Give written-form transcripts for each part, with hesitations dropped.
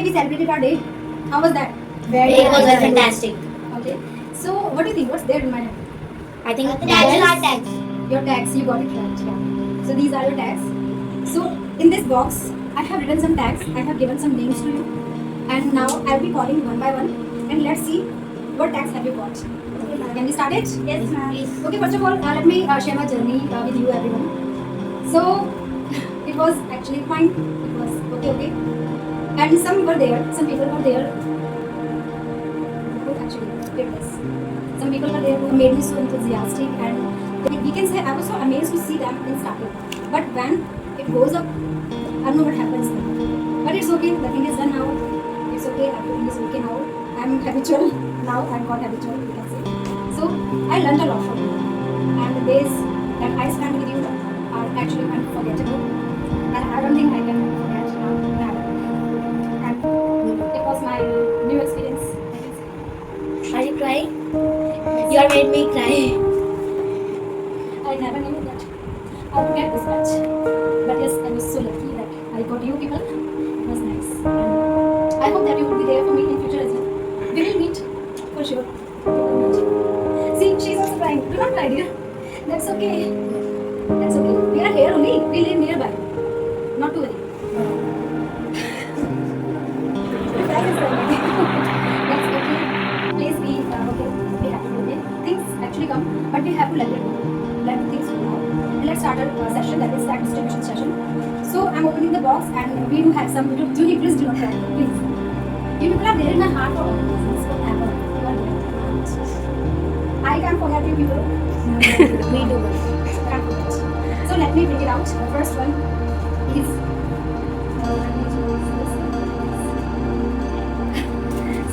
we celebrated our day. How was that? It was fantastic. Okay. So what do you think? What's there in my hand? I think That's our tags. Your tags. You got it right. Yeah. So these are your tags. So in this box, I have written some tags. I have given some names to you, and now I'll be calling one by one, and let's see what tags have you got. Can we start it? Yes, ma'am. Okay. First of all, let me share my journey with you, everyone. So it was actually fine. It was okay. And some were there. Some people were there who actually did this. Some people were there who made me so enthusiastic, and we can say I was so amazed to see them in starting. But when it goes up, I don't know what happens then. But it's okay. The thing is done now. It's okay. Everything is okay now. I'm habitual now. I've got habitual. You can say. So I learned a lot from you, and the days that I spent with you are actually unforgettable, and I don't think I can forget now. And it was my new experience. I can say. Are you crying? You are made me cry. I never knew that I would get this much. But yes, I was so lucky that I got you people. It was nice. And I hope that you will be there for me in future as well. We will meet for sure. See, she's also crying. Do not cry, dear. That's okay. That's okay. We are here only. We live nearby. Not to worry. That is okay. That's okay. Please be okay. Be happy with it. Things actually come, but we have to let it go. Let things go now. And let's start our session, that is tag distribution session. So I'm opening the box, and we do have some. Julie, please do not cry. Please. You people are there in my heart for all the reasons. Forever. You are there. I can't forget you people. Me too. Can't forget. So let me bring it out. The first one is.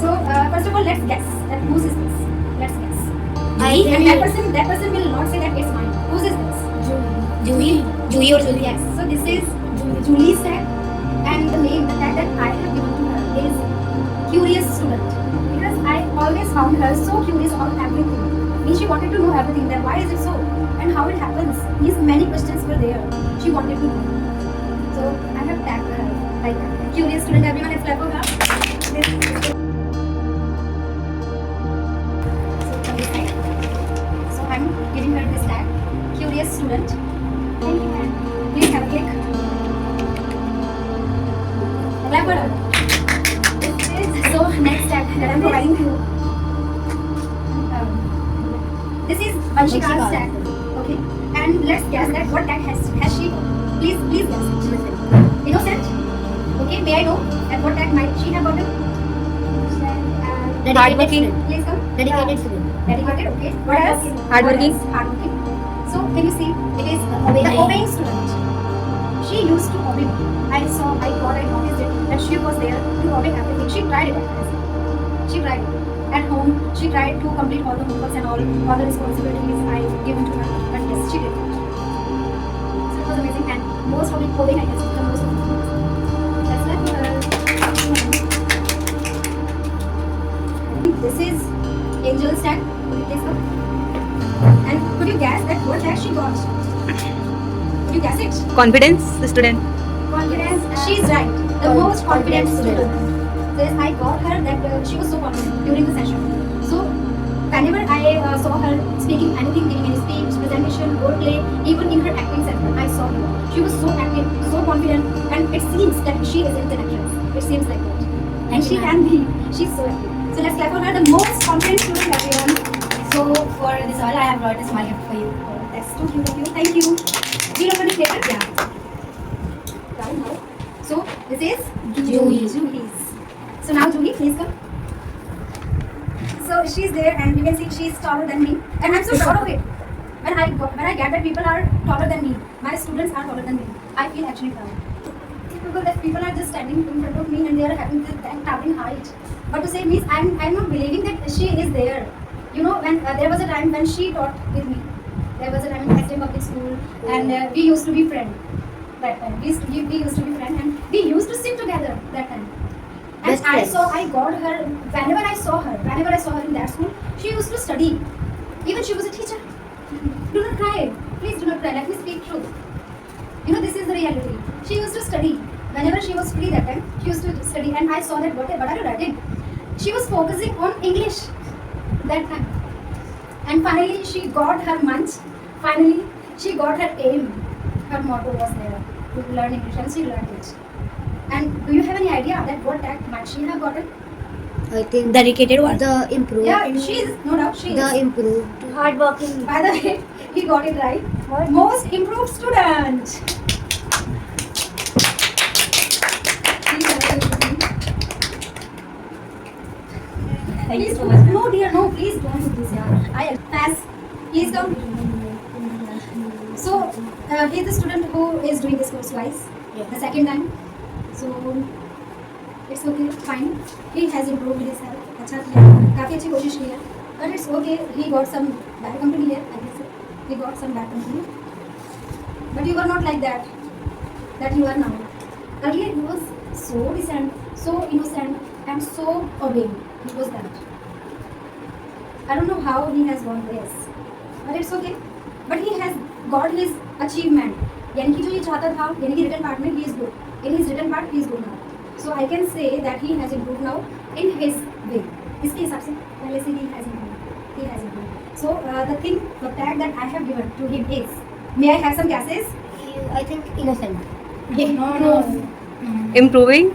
So first of all, let's guess that whose is this. Let's guess. And that person will not say that it's mine. Whose is this? Julie or Julie? Yes. So this is Julie's tag, and the name, the tag that I have given to her is Curious Student, because I always found her so curious about everything. Means she wanted to know everything. That why is it so, and how it happens. These many questions were there. She wanted to know. So I have tagged her like that. Curious Student. Everyone, let's clap for her. So I'm giving her this tag, Curious Student. Thank you, ma'am. Please have a cake. Clap for her. So next tag that I'm providing to you. This is Vanshika's tag. Okay. And let's guess that what tag has she? Please guess. Innocent. Okay. May I know at what tag might she have gotten? Hardworking. Please come. Dedicated student. Dedicated. Okay. What else? Hardworking. Hardworking. So can you see? It is the obeying student. She used to obey me. I noticed it that she was there to obey everything. She tried it. She tried it. At home, she tried to complete all the homeworks and all the responsibilities I given to her. But yes, she did it. So it was amazing, and most obeying I guess the most. That's like this is Angel's tag. Please come. And could you guess that what tag she got? Could you guess it? Confidence, the student. Confidence. She's right. The most confident student. Says I got her that she was so confident during the session. So whenever I saw her speaking anything, giving any speech, presentation, role play, even in her acting sector, I saw her. She was so active, so confident, and it seems that she isn't an actress. It seems like that. And she can be. She's so active. So let's clap for her, the most confident student, everyone. So for this all, I have brought a smile gift for you. That's too cute. Thank you. Do you know what it is? Yeah. Now. So this is Julie's. So now Julie, please come. So she's there, and you can see she's taller than me, and I'm so proud of it. When I get that people are taller than me, my students are taller than me, I feel actually proud. Because that people are just standing in front of me and they are having that towering height. But to say means I'm not believing that she is there. You know, when there was a time when she taught with me. There was a time in SDM Public School, and we used to be friends. That time we used to be friends, and we used to sit together that time. And I got her whenever I saw her in that school. She used to study. Even she was a teacher. Do not cry. Please do not cry. Let me speak truth. You know, this is the reality. She used to study. whenever she was free that time, she used to study, and I saw that what are you writing? She was focusing on English that time. And finally, she got her munch. Finally, she got her aim. Her motto was there to learn English, and she learned it. And do you have any idea that what tag might she have gotten? I think Dedicated one. the improved. Yeah, she is, no doubt, she The is. improved. Hardworking. By the way, he got it right. Most improved student. Please have a seat. Thank you Please so do- much. No, dear, no, please don't do this. Yeah. I pass. Please come. So, he is the student who is doing this course twice. Yeah. The second time. So, it's okay, fine. He has improved his health. अच्छा किया, काफी अच्छी कोशिश की है. But it's okay. He got some bad company here. I guess he got some bad company. But you were not like that. That you are now. Earlier he was so decent, so innocent, and so obeying. He was that. I don't know how he has gone this, but it's okay. But he has got his achievement. यानी कि जो ये चाहता था, यानी कि written part में he is good. In his written part he is good now. So I can say that he has improved now in his way. इसके हिसाब से पहले से he has improved. He has improved. So the tag that I have given to him is. May I have some guesses? I think innocent. No. Improving.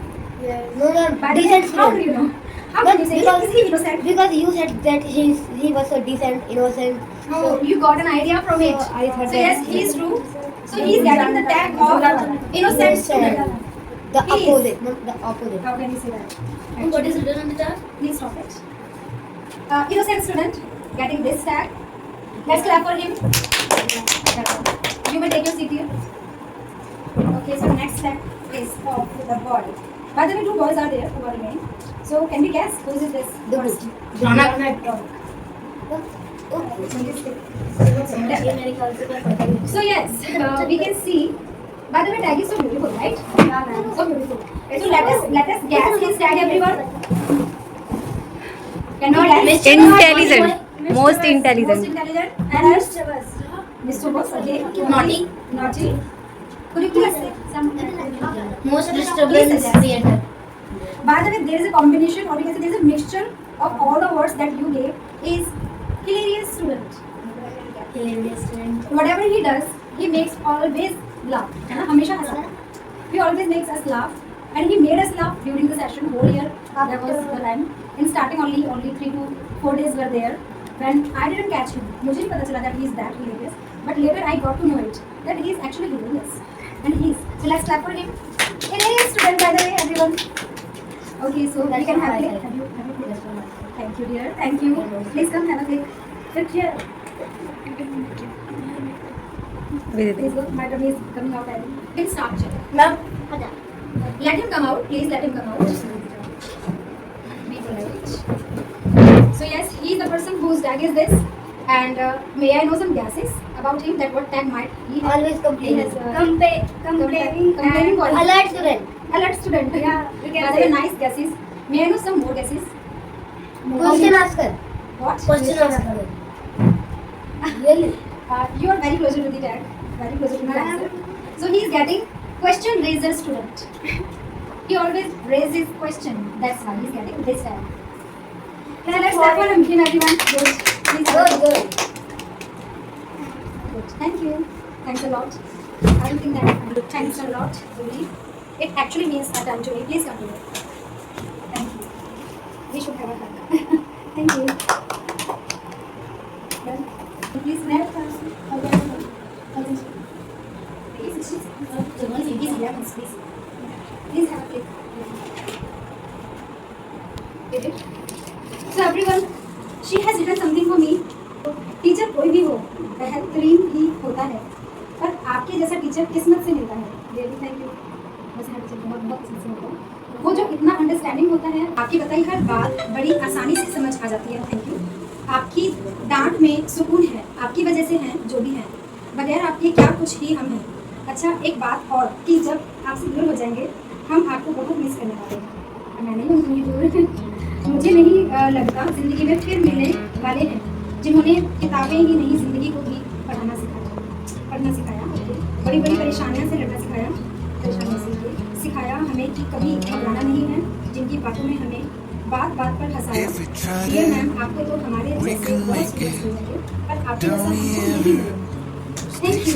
Yeah. No, no. By the way, Decent how do you student. know? How can you say? Is he innocent? Because you said that he was so decent, innocent. Oh, you got an idea from it. So I thought So yes, that- he is true. So he is getting the tag of innocent student. The He is. opposite, not the opposite. How can you say that? What is written on the tag? Please stop it. Innocent student getting this tag. Let's clap for him. You may take your seat here. Okay, so next tag is for the boy. By the way, 2 boys are there who are remaining. So can we guess who is this? The first? So yes, we can see. By the way, tag is so beautiful, right? So beautiful. So let us guess his tag, everyone. Can we guess? Intelligent. Most Most intelligent. intelligent. And Mr. Boss, okay. Naughty. Naughty. Could you please say some? Most Please disturbance suggest. creator. By the way, there is a combination, or you can say there is a mixture of all the words that you gave. Is hilarious student. Hilarious student. Whatever he does, he makes always laugh. है ना? हमेशा हंसा. He always makes us laugh, and he made us laugh during the session whole year. That was the time. In starting only 3 to 4 days were there. When I didn't catch him, मुझे नहीं पता चला that he is that hilarious. But later I got to know it that he is actually hilarious, and he is. So let's clap for him. Hilarious student, by the way, everyone. Okay, so we can have it. Have you Thank you, dear. Thank you. Please come have a cake. Sit here. Please go. My tummy is coming out. I can start. Ma'am. Let him come out. Please let him come out. Be polite. So yes, he is the person whose tag is this. And may I know some guesses about him? That what tag might he have? Always He complaining. has complaining what? Alert student. Alert student. Yeah. You can Rather say. nice guesses. May I know some more guesses? Question asker. What? Question asker. Really? You are very closer to the tag. Very closer to the answer. So he is getting question raiser student. He always raises question. That's why he is getting this tag. Now let's clap for him, everyone. Good. Please Good, good. Good. Thank you. Thanks a lot. I don't think that thanks a lot, really. It actually means a ton to me. Please continue. Thank you. We should have a hug. Thank you. Well, please snap. Please have a plate. Did it? So everyone, she has written something for me. Teacher कोई भी हो बेहतरीन ही होता है, पर आपके जैसा teacher किस्मत से मिलता है. Really thank you. वैसे हर टीचर बहुत बहुत पसंद से होता है. वो जो इतना अंडरस्टैंडिंग होता है, आपकी बताई हर बात बड़ी आसानी से समझ आ जाती है. Thank you. आपकी डांट में सुकून है, आपकी वजह से हैं जो भी हैं, बगैर आपके क्या कुछ ही हम हैं. अच्छा, एक बात और कि जब आपसे दूर हो जाएंगे हम आपको बहुत मिस करने वाले हैं. मैं नहीं हूँ दूर. मुझे नहीं लगता ज़िंदगी में फिर मिलने वाले हैं जिन्होंने किताबें ही नहीं ज़िंदगी को भी पढ़ना सिखाया, बड़ी बड़ी परेशानियों से लड़ना सिखाया, परेशानियों से सिखाया हमें कि कभी घबराना नहीं है, जिनकी बातों में हमें बात बात पर हंसाया। ये मैम, आपको तो हमारे जैसे बहुत स्टूडेंट्स मिलेंगे, पर आपके जैसा हमको नहीं मिलेगा। Thank you.